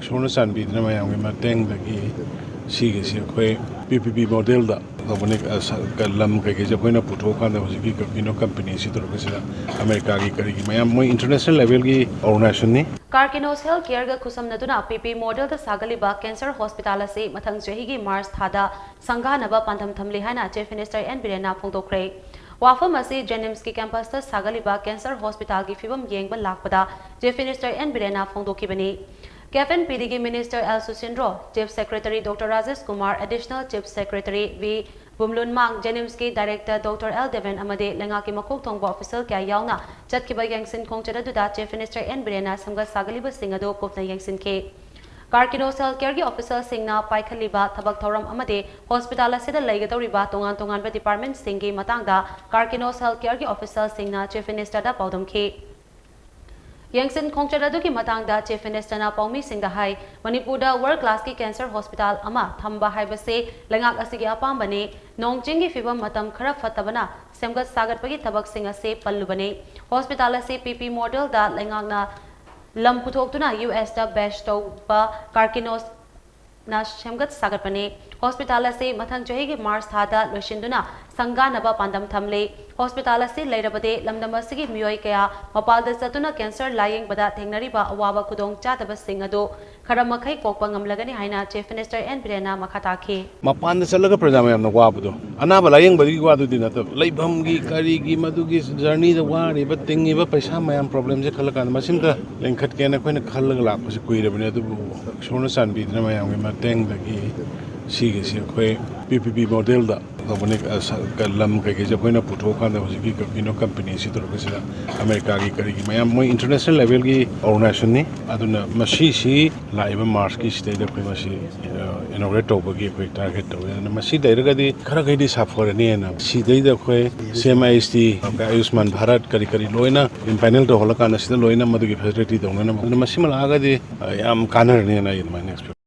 ꯏꯁꯣꯔꯅ ꯆꯥꯟꯕꯤꯗꯨꯅ ꯃꯌꯥꯝꯒꯤ ꯃꯇꯦꯡꯗꯒꯤ ꯁꯤꯒꯤꯁꯤ ꯑꯩꯈꯣꯏ PPP ꯃꯣꯗꯦꯜꯗ ꯇꯧꯕꯅꯤ ꯂꯝ ꯀꯩꯀꯩꯁꯦ ꯑꯩꯈꯣꯏꯅ ꯄꯨꯊꯣꯛꯑꯀꯥꯟꯗ ꯍꯧꯖꯤꯛꯀꯤ ꯀꯔꯀꯤꯅꯣ ꯀꯝꯄꯅꯤꯁꯤ ꯇꯧꯔꯒꯁꯤꯗ ꯑꯃꯦꯔꯤꯀꯥꯒꯤ ꯀꯔꯤꯒꯤ ꯃꯌꯥꯝ ꯃꯣꯏ international ꯂꯦꯚꯦꯜꯒꯤ ꯑꯣꯔꯒꯅꯥꯏꯖꯦꯁꯟꯅꯤ Karkinos Healthcare khutshamnaduna PP model da sagatliba cancer hospital ase mathang chahi gi March thada shang-ganaba pandam thamli haina Chief Minister N Biren na phongdokkhre wafam ase Jenims ki campus da sagatliba cancer hospital gi fibam yengba lakpada Chief Minister N Biren na phongdokhibani Kevin PDG Minister L Susindro, Chief Secretary Dr. Rajesh Kumar, Additional Chief Secretary V. Bumlun Mang, Jenims ki Director Dr. L Deven Amade, Lengaki Makok Tongba Official Kya Yauna, Chatkiba Yangsin Kongchadaduda, Chief Minister N Birena, Samga Sagaliba Singado, Kopna Yangsin K. Karkinos Healthcare ki Official Singna, Paikhaliba, Tabak Thoram Amade, Hospital Asida Laigatoriba, Tongan Department Singi Matangda, Karkinos Healthcare ki Official Singna, Chief Minister da Paudam K. Yangsin Kongchadadu ki matangda Chief Minister na Paumi Singda Hai, Manipurda World Class ki Cancer Hospital Ama, Thamba Haibase, Lengak Asigi Apambane, Nongjingi Fibam Matam Khara Fatabana, Semgat Sagat Pagi Tabak Singa Se Pallubane, Hospital Se PP Model da Lengak na Lamputoktuna US da Best Ba Karkinos na Semgat Sagat Pane, Hospital Se Mathang Chahi Mars Thada Loshinduna, shang-ganaba pandam thamli, Hospital Se Lairabade, Lamdamasigi Muyoi Kaya, Mapalda Satuna Cancer lying Bada Tengnariba Awaba Kudong Chataba Singado, Karamakai Kokpangam Lagani Haina, Chief Minister N Birena Makataki. Mapanda Salaga Pradam the Wabdo. Anaba lying Badi Wadu Dinata, Labamgi, Karigi, Madugis, journey the Wari, but thingy, but Pashama problems, the Kalakan, Masimka, Lenkat Kana Quena Kalak was a queer of Nedu, Shonasan Bidnama, Matang, the Sigis, PPP model da lam kaigeje koina puthokanda hojiki kino company si torokasida America gi karigi mayam moi international level gi organization ni aduna masi si laiba March ki state of masi inaugurate tobagi koi target to na masi dairagadi khara gaidi safore ni na si daida koi CMIST Ayushman Bharat kari loina in panel to holakana sida loina madugi facility dongna na masi mal agadi yam kanar ni na in my next